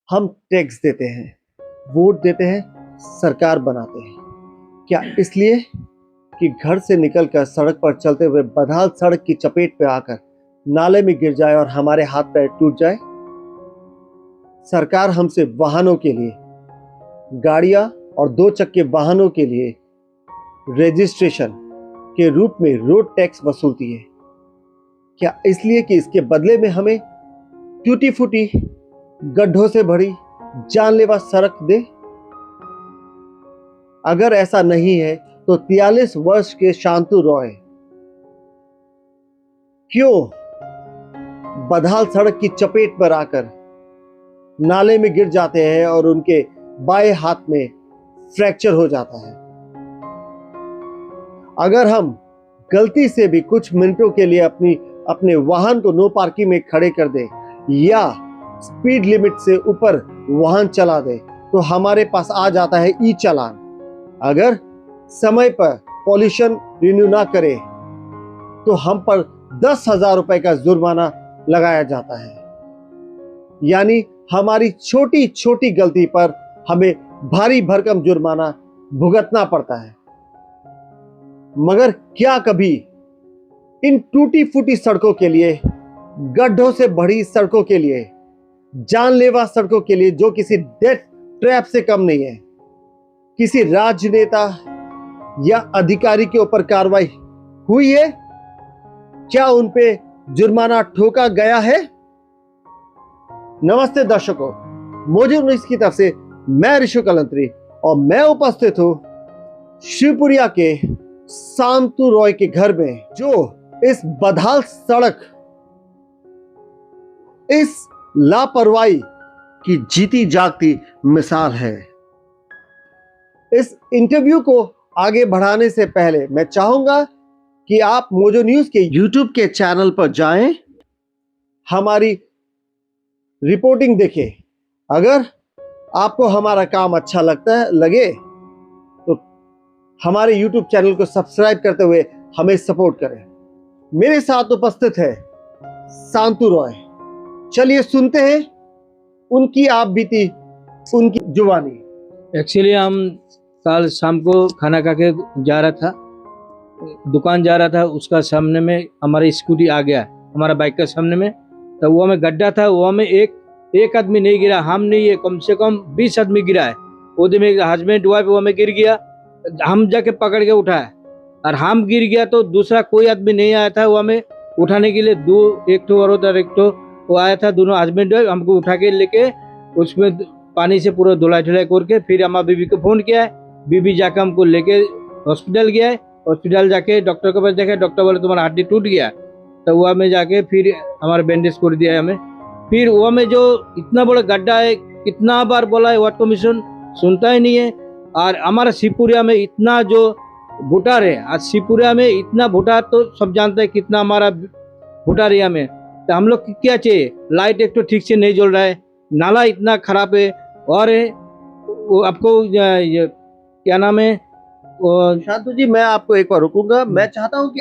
हम टैक्स देते हैं, वोट देते हैं, सरकार बनाते हैं। क्या इसलिए कि घर से निकलकर सड़क पर चलते हुए बदहाल सड़क की चपेट में आकर नाले में गिर जाए और हमारे हाथ पैर टूट जाए? सरकार हमसे वाहनों के लिए, गाड़ियां और दो चक्के वाहनों के लिए रजिस्ट्रेशन के रूप में रोड टैक्स वसूलती है। क्या इसलिए कि इसके बदले में हमें टूटी फूटी, गड्ढों से भरी, जानलेवा सड़क दे? अगर ऐसा नहीं है तो 43 वर्ष के शांतु रॉय क्यों बदहाल सड़क की चपेट पर आकर नाले में गिर जाते हैं और उनके बाएं हाथ में फ्रैक्चर हो जाता है? अगर हम गलती से भी कुछ मिनटों के लिए अपने वाहन को नो पार्किंग में खड़े कर दें या स्पीड लिमिट से ऊपर वाहन चला दे तो हमारे पास आ जाता है ई चालान। अगर समय पर पॉल्यूशन रिन्यू ना करे तो हम पर 10,000 रुपए का जुर्माना लगाया जाता है। यानी हमारी छोटी छोटी गलती पर हमें भारी भरकम जुर्माना भुगतना पड़ता है। मगर क्या कभी इन टूटी फूटी सड़कों के लिए, गड्ढों से भरी सड़कों के लिए, जानलेवा सड़कों के लिए, जो किसी डेथ ट्रैप से कम नहीं है, किसी राजनेता या अधिकारी के ऊपर कार्रवाई हुई है? क्या उन पे जुर्माना ठोका गया है? नमस्ते दर्शकों, मोजो न्यूज़ की तरफ से मैं ऋषु कलंत्री और मैं उपस्थित हूं शिवपुरिया के शांतु रॉय के घर में, जो इस बदहाल सड़क, इस लापरवाही की जीती जागती मिसाल है। इस इंटरव्यू को आगे बढ़ाने से पहले मैं चाहूंगा कि आप मोजो न्यूज़ के यूट्यूब के चैनल पर जाएं, हमारी रिपोर्टिंग देखें। अगर आपको हमारा काम अच्छा लगे तो हमारे यूट्यूब चैनल को सब्सक्राइब करते हुए हमें सपोर्ट करें। मेरे साथ उपस्थित है शांतु रॉय। चलिए सुनते हैं उनकी आप बीती, उनकी जुबानी। एक्चुअली हम कल शाम को खाना खा के जा रहा था, दुकान जा रहा था, उसका सामने में हमारा स्कूटी आ गया, हमारा बाइक का सामने में। तो वो में गड्ढा था, वो में एक आदमी नहीं गिरा, हम नहीं है, कम से कम 20 आदमी गिरा है। वो दिन में हस्बैंड वाइफ वो में गिर गया, हम जाके पकड़ के उठाया और हम गिर गया तो दूसरा कोई आदमी नहीं आया था वो में उठाने के लिए। एक ठो और एक ठो वो आया था, दोनों हस्बैंड वाइफ हमको उठा के लेके उसमें पानी से पूरा धुलाई करके फिर हमारा बीबी को फोन किया है। बीबी जाकर हमको लेके हॉस्पिटल गया है। हॉस्पिटल जाके डॉक्टर के पास देखा, डॉक्टर बोले तुम्हारा हड्डी टूट गया। तो वह में जाके फिर हमारा बैंडेज कर दिया है हमें। फिर वह में जो इतना बड़ा गड्ढा है, कितना बार बोला है, वार्ड कमीशन सुनता ही नहीं है। और हमारा शिवपुरिया में इतना जो भुटार है, आज शिवपुरिया में इतना भुटार तो सब जानते हैं कितना हमारा भुटार एरिया में। तो हम लोग क्या चाहिए, लाइट एक तो ठीक से नहीं जल रहा है, नाला इतना खराब है। और वो आपको क्या नाम है शांतु जी, मैं आपको एक बार रुकूंगा। मैं चाहता हूं कि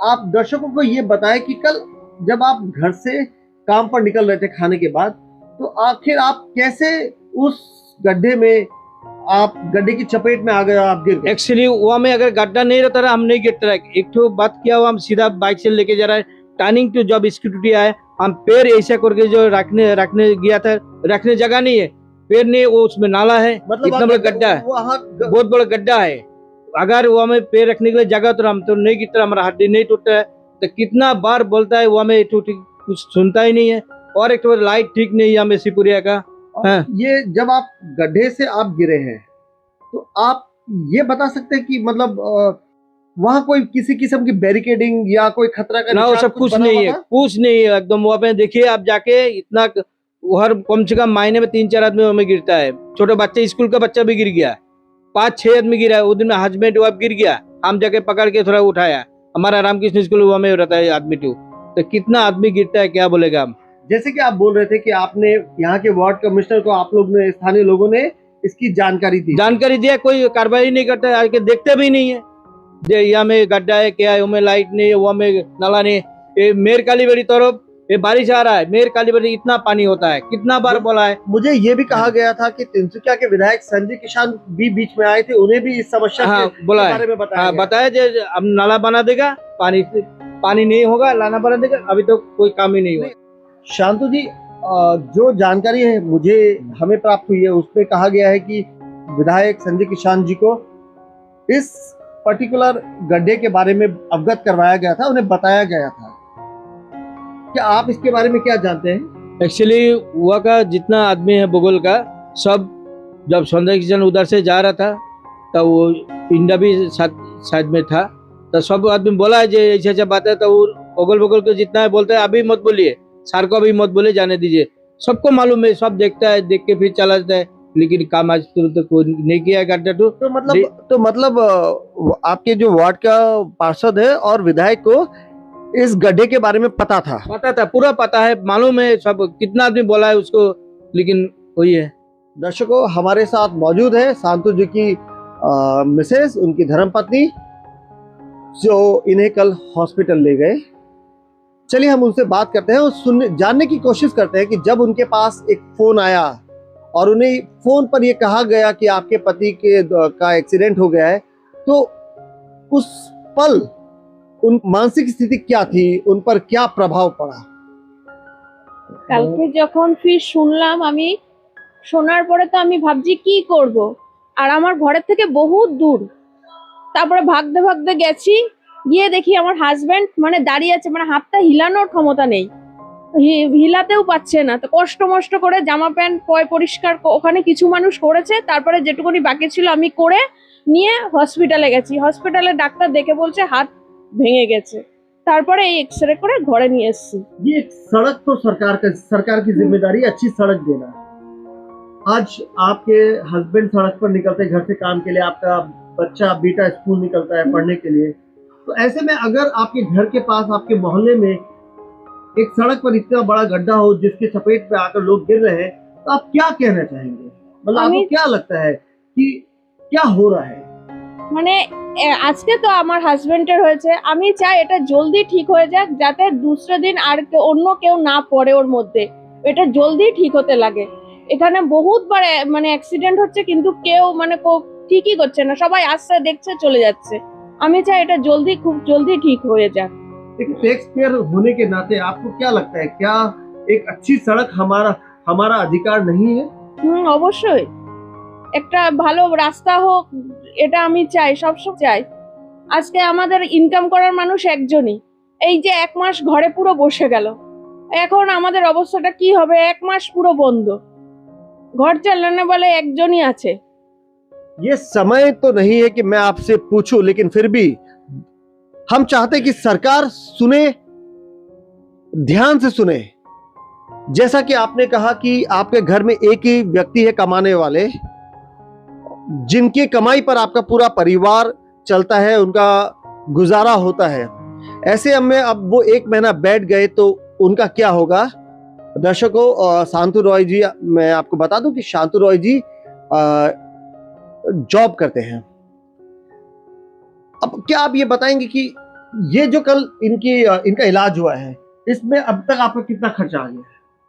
आप दर्शकों को ये बताएं कि कल जब आप घर से काम पर निकल रहे थे खाने के बाद, तो आखिर आप कैसे उस गड्ढे की चपेट में आ गए, आप गिर गए? एक्चुअली वहाँ में अगर गड्ढा नहीं रहता हम नहीं गिरता रहा। एक तो बात किया हुआ, हम सीधा बाइक से लेके जा रहा है, टर्निंग टू जब स्कूटी आया, हम पैर ऐसा करके जो रखने गया था, रखने जगह नहीं है, पैर नहीं, वो उसमें नाला है, मतलब इतना बड़ा गड्ढा है, बहुत बड़ा गड्ढा है। अगर वहाँ में पैर रखने के लिए जगह तो हम तो नहीं गिरता, हमारा हड्डी नहीं टूटता है। तो कितना बार बोलता है वहाँ में कुछ सुनता ही नहीं है। और एक तो लाइट ठीक नहीं है हमें शिवपुरिया का। हाँ। ये जब आप गड्ढे से आप गिरे हैं तो आप ये बता सकते हैं कि मतलब वहाँ कोई किसी किस्म की बैरिकेडिंग या कोई खतरा का ना, वो सब कुछ नहीं है, कुछ नहीं है एकदम। वहाँ पे देखिए आप जाके, इतना हर कम से कम महीने में 3-4 आदमी वहाँ में गिरता है। छोटे बच्चे, स्कूल का बच्चा भी गिर गया, 5-6 आदमी गिरा है। वो दिन में हस्बैंड वाइफ गिर गया, हम जाके पकड़ के थोड़ा उठाया। हमारा रामकृष्ण स्कूल वहाँ में रहता है आदमी टू। तो कितना आदमी गिरता है, क्या बोलेगा हम। जैसे कि आप बोल रहे थे कि आपने यहाँ के वार्ड कमिश्नर को, आप लोग ने, स्थानीय लोगों ने इसकी जानकारी दिया, कोई कार्रवाई नहीं करता है, आके देखते भी नहीं है। यहाँ में गड्ढा है क्या है, में लाइट नहीं है, वहाँ में नाला नहीं है। मेर कालीबाड़ी तरफ ये बारिश आ रहा है, मेर कालीबाड़ी इतना पानी होता है, कितना बार बोला है। मुझे ये भी कहा गया था कि तिनसुकिया के विधायक संजय किसान भी बीच में आए थे, उन्हें भी इस समस्या हाँ के बोला बारे है, में बताया हाँ गया। बताया जो अब नाला बना देगा, पानी नहीं होगा, नाला बना देगा, अभी तो कोई काम ही नहीं हुआ। शांतु जी, जो जानकारी है मुझे हमें प्राप्त हुई है उसमें कहा गया है कि विधायक संजय किसान जी को इस पर्टिकुलर गड्ढे के बारे में अवगत करवाया गया था, उन्हें बताया गया था। क्या आप इसके बारे में क्या जानते हैं? एक्चुअली हुआ का जितना आदमी है बगल का सब, जब संजय किसान उधर से जा रहा था तो वो इंडा भी साथ में था, तो सब आदमी बोला है जो ऐसा ऐसा बात है, तो वो अगल बगल के जितना है बोलते हैं अभी मत बोलिए, सर को अभी मत बोले, जाने दीजिए। सबको मालूम है, सब देखता है, देख के फिर चला जाता है, लेकिन काम आज तो कोई नहीं किया है गड्ढा तो। तो मतलब आपके जो वार्ड का पार्षद है और विधायक को इस गड्ढे के बारे में पता था? पूरा पता है, मालूम है, सब कितना आदमी बोला है उसको, लेकिन वही है। दर्शकों, हमारे साथ मौजूद है शांतु जी की मिसेस, उनकी धर्मपत्नी, जो इन्हें कल हॉस्पिटल ले गए। चलिए हम उनसे बात करते हैं और जानने की कोशिश करते हैं कि जब उनके पास एक फोन आया और उन्हें फोन पर यह कहा गया कि आपके पति का एक्सीडेंट हो गया है, तो उस पल उन मानसिक स्थिति क्या थी, उन पर क्या प्रभाव पड़ा? কালকে যখন ফির শুনলাম, আমি শোনার পরে তো আমি ভাবছি কি করব, আর আমার ঘরের থেকে বহুত দূর। তারপরে ভাগতে ভাগতে গেছি, গিয়ে দেখি আমার হাজবেন্ড মানে দাঁড়িয়ে আছে, মানে হাতটা হিলানোর ক্ষমতা নেই, হিলাতেও পাচ্ছে না। তো কষ্ট মষ্ট করে জামা প্যান্ট পরিষ্কার ওখানে কিছু মানুষ করেছে, তারপরে যেটুকুনি বাকি ছিল আমি করে নিয়ে হসপিটালে গেছি। হসপিটালে ডাক্তার দেখে বলছে হাত ভেঙে গেছে, তারপরে এই এক্সরে করে ঘরে নিয়ে এসেছি। ये सड़क तो सरकार की जिम्मेदारी, अच्छी सड़क देना। आज आपके हस्बैंड सड़क पर निकलते घर से काम के लिए, आपका बच्चा बेटा स्कूल निकलता है पढ़ने के लिए, तो ऐसे में अगर आपके घर के पास, आपके मोहल्ले में एक सड़क पर इतना बड़ा गड्ढा हो जिसके चपेट पे आकर लोग गिर रहे हैं, तो आप क्या कहना चाहेंगे? मतलब आपको क्या लगता है कि क्या हो रहा है? মানে আজকে তো আমার হাজবেন্ডের হয়েছে, আমি চাই এটা জলদি ঠিক হয়ে যাক, যাতে দুসরে দিন আর অন্য কেউ না পড়ে ওর মধ্যে, এটা জলদি ঠিক হতে লাগে। এখানে বহুতবার মানে অ্যাক্সিডেন্ট হচ্ছে, কিন্তু কেউ মানে ঠিকই করছে না, সবাই আসছে দেখছে চলে যাচ্ছে। আমি চাই এটা জলদি, খুব জলদি ঠিক হয়ে যাক। एक टैक्स पेयर होने के नाते आपको क्या लगता है, क्या एक अच्छी सड़क हमारा अधिकार नहीं है? অবশ্যই একটা ভালো রাস্তা হোক, এটা আমি চাই, সবসময় চাই। আজকে আমাদের ইনকাম করার মানুষ একজনই, এই যে এক মাস ঘরে পুরো বসে গেল, এখন আমাদের অবস্থাটা কি হবে? এক মাস পুরো বন্ধ, ঘর চালানো বলে একজনই আছে। ये समय तो नहीं है कि मैं आपसे पूछूं, लेकिन फिर भी हम चाहते कि सरकार सुने, ध्यान से सुने। जैसा कि आपने कहा कि आपके घर में एक ही व्यक्ति है कमाने वाले, जिनकी कमाई पर आपका पूरा परिवार चलता है, उनका गुजारा होता है। ऐसे में अब वो एक महीना बैठ गए तो उनका क्या होगा? दर्शकों, शांतु रॉय जी, मैं आपको बता दूं कि शांतु रॉय जी जॉब करते हैं। अब क्या आप ये बताएंगे कि ये जो कल इनका इलाज हुआ है, इसमें अब तक आपका कितना खर्चा आ गया?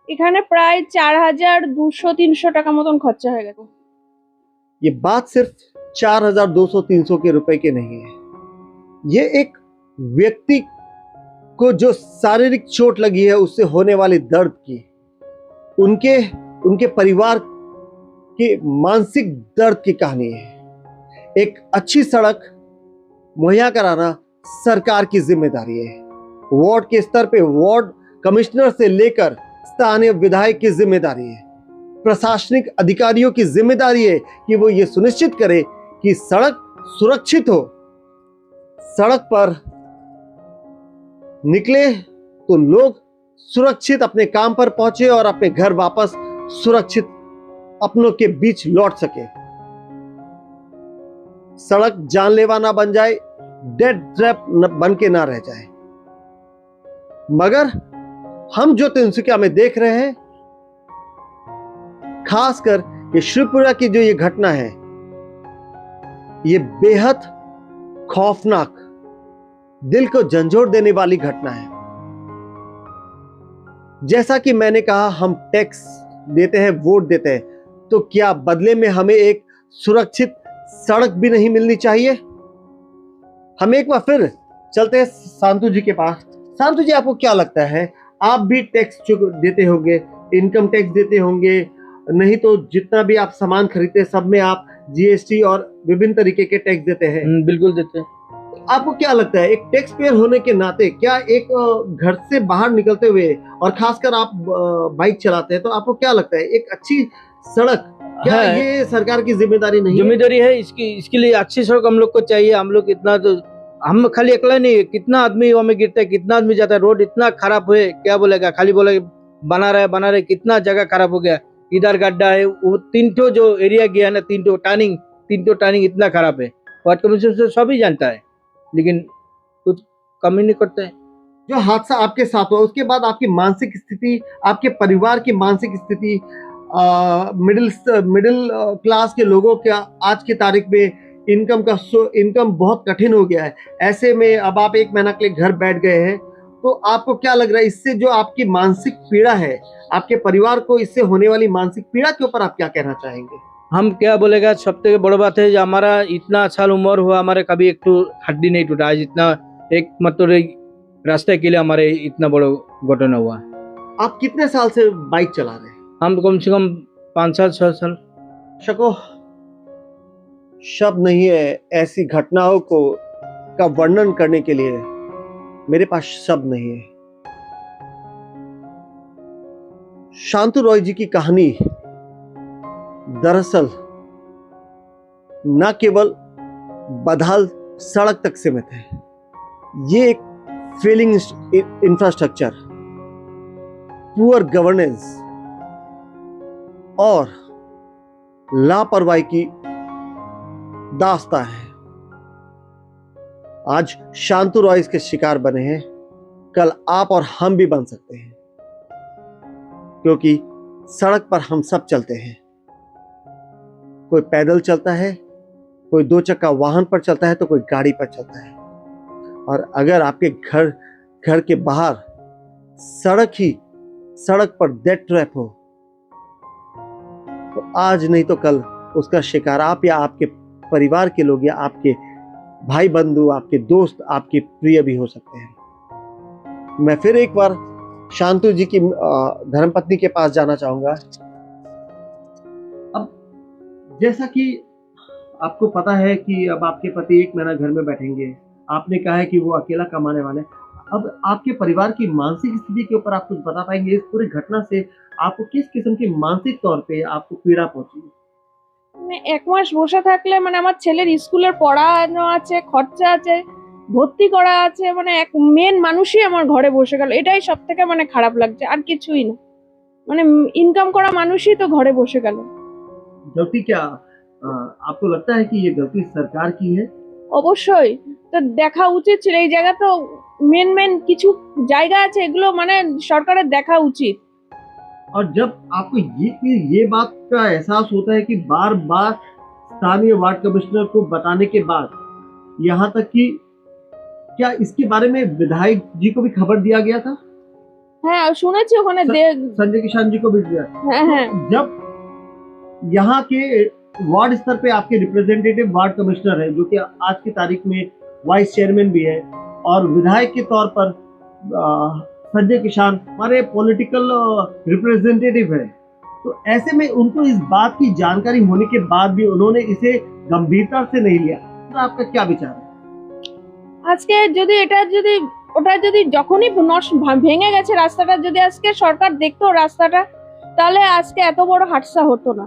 এখানে প্রায় 4200-300 টাকা মতন খরচা হয়ে গেছে। ये बात सिर्फ 4200-300 के रुपए के नहीं है, ये एक व्यक्ति को जो शारीरिक चोट लगी है उससे होने वाले दर्द की, उनके परिवार के मानसिक दर्द की कहानी है। एक अच्छी सड़क मुहैया कराना सरकार की जिम्मेदारी है। वार्ड के स्तर पे वार्ड कमिश्नर से लेकर स्थानीय विधायक की जिम्मेदारी है, प्रशासनिक अधिकारियों की जिम्मेदारी है कि वो ये सुनिश्चित करे कि सड़क सुरक्षित हो। सड़क पर निकले तो लोग सुरक्षित अपने काम पर पहुंचे और अपने घर वापस सुरक्षित अपनों के बीच लौट सके। सड़क जानलेवा ना बन जाए, डेड ट्रैप बन के ना रह जाए। मगर हम जो तिनसुकिया में देख रहे हैं, खासकर ये श्रीपुरा की जो ये घटना है, ये बेहद खौफनाक, दिल को झंझोर देने वाली घटना है। जैसा कि मैंने कहा, हम टैक्स देते हैं, वोट देते हैं, तो क्या बदले में हमें एक सुरक्षित सड़क भी नहीं मिलनी चाहिए? हम एक बार फिर चलते हैं शांतु जी के पास। शांतु जी, आपको क्या लगता है, आप भी टैक्स देते होंगे, इनकम टैक्स देते होंगे, नहीं तो जितना भी आप सामान खरीदते हैं सब में आप जीएसटी और विभिन्न तरीके के टैक्स देते हैं। बिल्कुल देते हैं। आपको क्या लगता है, एक टैक्स पेयर होने के नाते, क्या एक घर से बाहर निकलते हुए और खासकर आप बाइक चलाते हैं, तो आपको क्या लगता है एक अच्छी सड़क, क्या है। ये सरकार की जिम्मेदारी नहीं है? जिम्मेदारी है इसके लिए अच्छी सड़क हम लोग को चाहिए। हम लोग इतना तो हम खाली अकेला नहीं, कितना आदमी हमें गिरता है, कितना आदमी जाता है, रोड इतना खराब है, क्या बोलेगा, खाली बोलेगा बना रहे, कितना जगह खराब हो गया, इधर गड्ढा है, वो 3 जो एरिया गया है ना, 3 टर्निंग इतना खराब है। वार्ड कमिश्नर से सभी जानता है, लेकिन कुछ कम ही नहीं करते हैं। जो हादसा आपके साथ हुआ उसके बाद आपकी मानसिक स्थिति, आपके परिवार की मानसिक स्थिति, मिडिल क्लास के लोगों का आज की तारीख में इनकम बहुत कठिन हो गया है। ऐसे में अब आप 1 महीना के लिए घर बैठ गए हैं, तो आपको क्या लग रहा है, इससे जो आपकी मानसिक पीड़ा है, आपके परिवार को इससे होने वाली मानसिक पीड़ा के ऊपर आप क्या कहना चाहेंगे? हम क्या बोलेगा, सबसे बड़ी बात है जो हमारा इतना साल उम्र हुआ, हमारे कभी एक तो हड्डी नहीं टूटा, आज इतना एक मतलब रास्ते के लिए हमारे इतना बड़ा घटना हुआ। आप कितने साल से बाइक चला रहे हैं? हम कम से कम 5 साल 6 साल। शको शब्द नहीं है ऐसी घटनाओं को का वर्णन करने के लिए, मेरे पास शब्द नहीं है। शांतु रॉय जी की कहानी दरअसल न केवल बदहाल सड़क तक सीमित है, ये एक फेलिंग इंफ्रास्ट्रक्चर, पुअर गवर्नेंस और लापरवाही की दास्तां है। आज शांतु रॉय इसके शिकार बने हैं, कल आप और हम भी बन सकते हैं, क्योंकि सड़क पर हम सब चलते हैं। कोई पैदल चलता है, कोई 2 चक्का वाहन पर चलता है, तो कोई गाड़ी पर चलता है। और अगर आपके घर के बाहर सड़क पर डेथ ट्रैप हो, तो आज नहीं तो कल उसका शिकार आप या आपके परिवार के लोग या आपके भाई बंधु, आपके दोस्त, आपके प्रिय भी हो सकते हैं। मैं फिर एक बार शांतु जी की धर्मपत्नी के पास जाना चाहूंगा। अब जैसा कि आपको पता है कि अब आपके पति 1 महीना घर में बैठेंगे, आपने कहा है कि वो अकेला कमाने वाले। अब आपके परिवार की मानसिक स्थिति के ऊपर आप कुछ बता पाएंगे? इस पूरी घटना से आपको किस किस्म की मानसिक तौर पे आपको पीड़ा पहुंची? মানে 1 মাস বসে থাকলে মানে আমার ছেলের স্কুলের পড়ানো আছে, খরচা আছে, ভর্তি করা আছে, মানে এক মেন মানুষই আমার ঘরে বসে গেল। এটাই সবথেকে মানে খারাপ লাগছে, আর কিছুই না। মানে ইনকাম করা মানুষই তো ঘরে বসে গেল। गलती क्या आपको लगता है कि ये गलती सरकार की है? অবশ্যই তো দেখা উচিত ছিল। এই জায়গা তো মেন কিছু জায়গা আছে, এগুলো মানে সরকারের দেখা উচিত। और जब आपको ये बात का एहसास होता है कि बार बार स्थानीय वार्ड कमिश्नर को बताने के बाद, यहाँ तक कि क्या इसके बारे में विधायक जी को भी खबर दिया गया था? হ্যাঁ শুনেছি ওখানে संजय किसान जी को भी दिया। হ্যাঁ হ্যাঁ जब यहाँ के वार्ड स्तर पे आपके रिप्रेजेंटेटिव वार्ड कमिश्नर है, जो कि आज की तारीख में वाइस चेयरमैन भी है, और विधायक के तौर पर संजय किसान हमारे पॉलिटिकल रिप्रेजेंटेटिव है, तो ऐसे में उनको इस बात की जानकारी होने के बाद भी उन्होंने इसे गंभीरता से नहीं लिया। तो आपका क्या विचार है? আজকে যদি ওটা যদি যখনই ভেঙে গেছে রাস্তাটা, যদি আজকে সরকার দেখতো রাস্তাটা, তাহলে আজকে এত বড় হাদসা হতো না।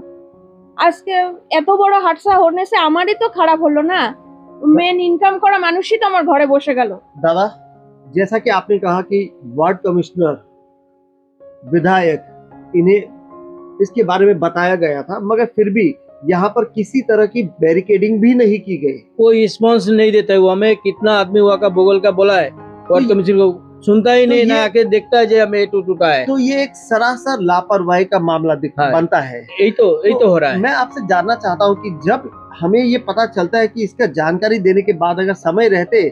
আজকে এত বড় হাদসা होने से আমারই তো খারাপ হলো না। মেন ইনকাম করা মানুষই তো আমার ঘরে বসে গেল। दादा, जैसा कि आपने कहा कि वार्ड कमिश्नर, विधायक, इन्हें इसके बारे में बताया गया था, मगर फिर भी यहाँ पर किसी तरह की बैरिकेडिंग भी नहीं की गई। कोई रिस्पॉन्स नहीं देता है। वो हमें कितना आदमी हुआ का बगल का बोला है, वार्ड कमिश्नर को सुनता ही नहीं, ना आके देखता है जो हमें टूटा है। तो ये एक सरासर लापरवाही का मामला बनता है। यही तो हो रहा है। मैं आपसे जानना चाहता हूँ कि जब हमें ये पता चलता है कि इसका जानकारी देने के बाद अगर समय रहते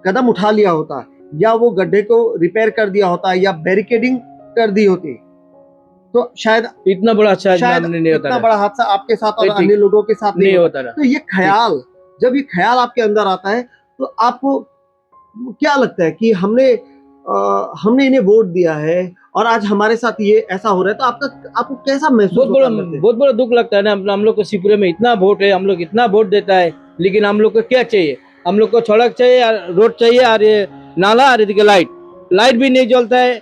कदम उठा लिया होता, या वो गड्ढे को रिपेयर कर दिया होता, या बैरिकेडिंग कर दी होती तो शायद इतना बड़ा अच्छा शायद नहीं होता इतना था। बड़ा हादसा आपके साथ और ठीक। अन्य लोगों के साथ नहीं नहीं होता। होता था। तो ये ख्याल, जब ये ख्याल आपके अंदर आता है तो आपको क्या लगता है कि हमने इन्हें वोट दिया है और आज हमारे साथ ये ऐसा हो रहा है, तो आपको कैसा महसूस बहुत होता है अंदर से? बहुत बड़ा दुख लगता है ना। हम लोग को शिवपुरी में इतना वोट है, हम लोग इतना वोट देता है, लेकिन हम लोग को क्या चाहिए? हम लोग को सड़क चाहिए, रोड चाहिए, और ये नाला, और इधर लाइट भी नहीं जलता है।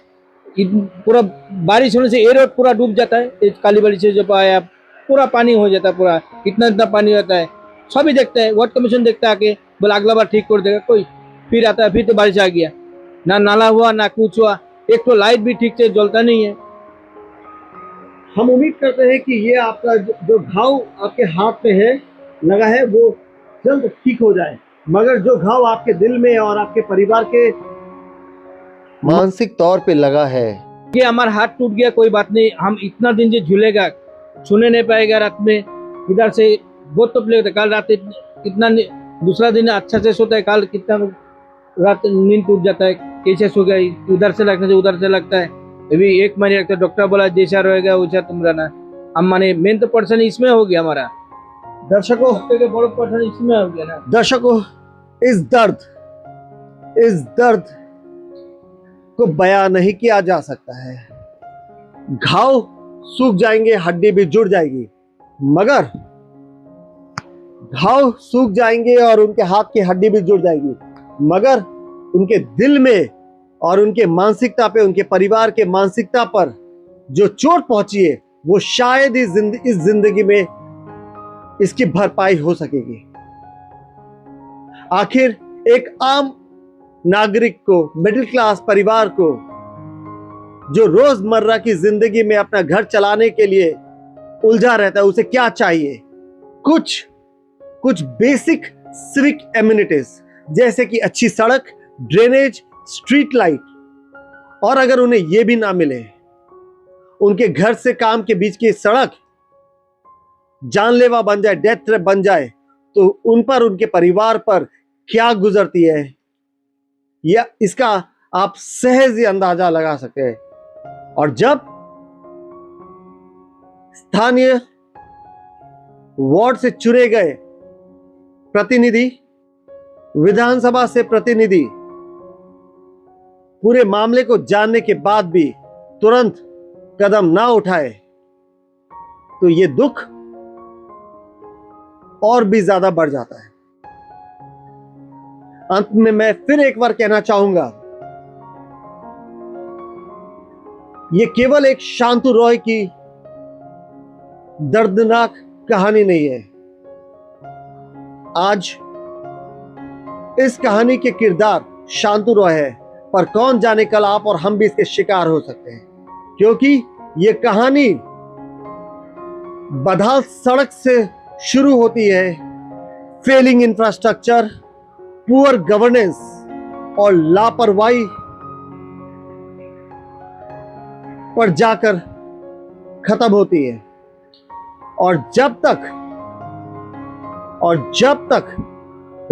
पूरा बारिश होने से ये रोड पूरा डूब जाता है। इस कालीबाड़ी से जो आया पूरा पानी हो जाता है, पूरा इतना पानी होता है। सभी देखते हैं, वार्ड कमीशन देखता है आके, बोला अगला बार ठीक कर देगा कोई, फिर आता है, फिर तो बारिश आ गया, ना नाला हुआ ना कुछ हुआ, एक तो लाइट भी ठीक से जलता नहीं है। हम उम्मीद करते हैं कि ये आपका जो घाव आपके हाथ में है लगा है वो जल्द ठीक हो जाए, मगर जो घाव आपके दिल में और आपके परिवार के मानसिक तौर पे लगा है, कि हमारा हाथ टूट गया कोई बात नहीं, हम इतना दिन जो झूलेगा, सुने नहीं पाएगा रात में, इधर से बहुत तो लगता है। कल रात कितना दूसरा दिन अच्छा से सोता है, कल कितना रात नींद टूट जाता है, कैसे सो गया, उधर से लगने से उधर से लगता है। अभी 1 महीने लगता है, डॉक्टर बोला जैसा रहेगा वैसा तुम रहना। हम माने मेन तो पर्सन इसमें हो गया हमारा, दर्शकों बड़ा पर्सन इसमें हो गया ना। दर्शकों इस दर्द को बयान नहीं किया जा सकता है। घाव सूख जाएंगे, हड्डी भी जुड़ जाएगी, मगर घाव सूख जाएंगे और उनके हाथ की हड्डी भी जुड़ जाएगी, मगर उनके दिल में और उनके मानसिकता पे, उनके परिवार के मानसिकता पर जो चोट पहुंची है वो शायद इस जिंदगी में इसकी भरपाई हो सकेगी। आखिर एक आम नागरिक को, मिडिल क्लास परिवार को, जो रोजमर्रा की जिंदगी में अपना घर चलाने के लिए उलझा रहता है, उसे क्या चाहिए? कुछ बेसिक सिविक एमिनिटीज, जैसे कि अच्छी सड़क, ड्रेनेज, स्ट्रीट लाइट। और अगर उन्हें यह भी ना मिले, उनके घर से काम के बीच की सड़क जानलेवा बन जाए, डेथ ट्रैप बन जाए, तो उन पर, उनके परिवार पर क्या गुजरती है, या इसका आप सहज ही अंदाजा लगा सकते हैं। और जब स्थानीय वार्ड से चुने गए प्रतिनिधि, विधानसभा से प्रतिनिधि पूरे मामले को जानने के बाद भी तुरंत कदम ना उठाए, तो ये दुख और भी ज्यादा बढ़ जाता है। अंत में मैं फिर एक बार कहना चाहूंगा, ये केवल एक शांतु रॉय की दर्दनाक कहानी नहीं है। आज इस कहानी के किरदार शांतु रॉय है, पर कौन जाने कल आप और हम भी इसके शिकार हो सकते हैं, क्योंकि ये कहानी बदहाल सड़क से शुरू होती है, फेलिंग इंफ्रास्ट्रक्चर, पुअर गवर्नेंस और लापरवाही पर जाकर खत्म होती है। और जब तक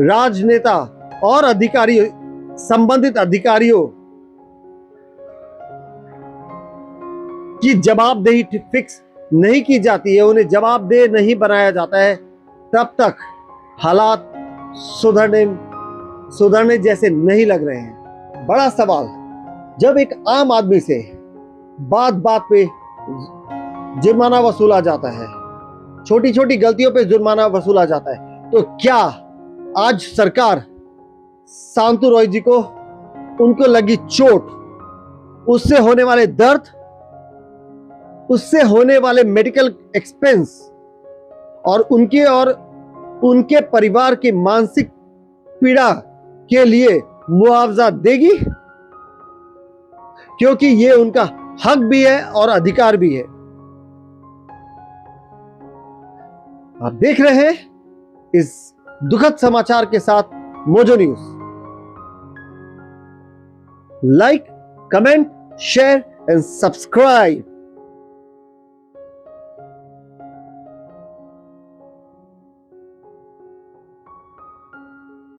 राजनेता और अधिकारी, संबंधित अधिकारियों की जवाबदेही फिक्स नहीं की जाती है, उन्हें जवाबदेह नहीं बनाया जाता है, तब तक हालात सुधरने जैसे नहीं लग रहे हैं। बड़ा सवाल, जब एक आम आदमी से बात बात पे जुर्माना वसूला जाता है, छोटी छोटी गलतियों पे जुर्माना वसूला जाता है, तो क्या आज सरकार शांतु रॉय जी को, उनको लगी चोट, उससे होने वाले दर्द, उससे होने वाले मेडिकल एक्सपेंस और उनके परिवार की मानसिक पीड़ा के लिए मुआवजा देगी? क्योंकि ये उनका हक भी है और अधिकार भी है। आप देख रहे हैं इस दुखद समाचार के साथ mojo news. Like, comment, share and subscribe.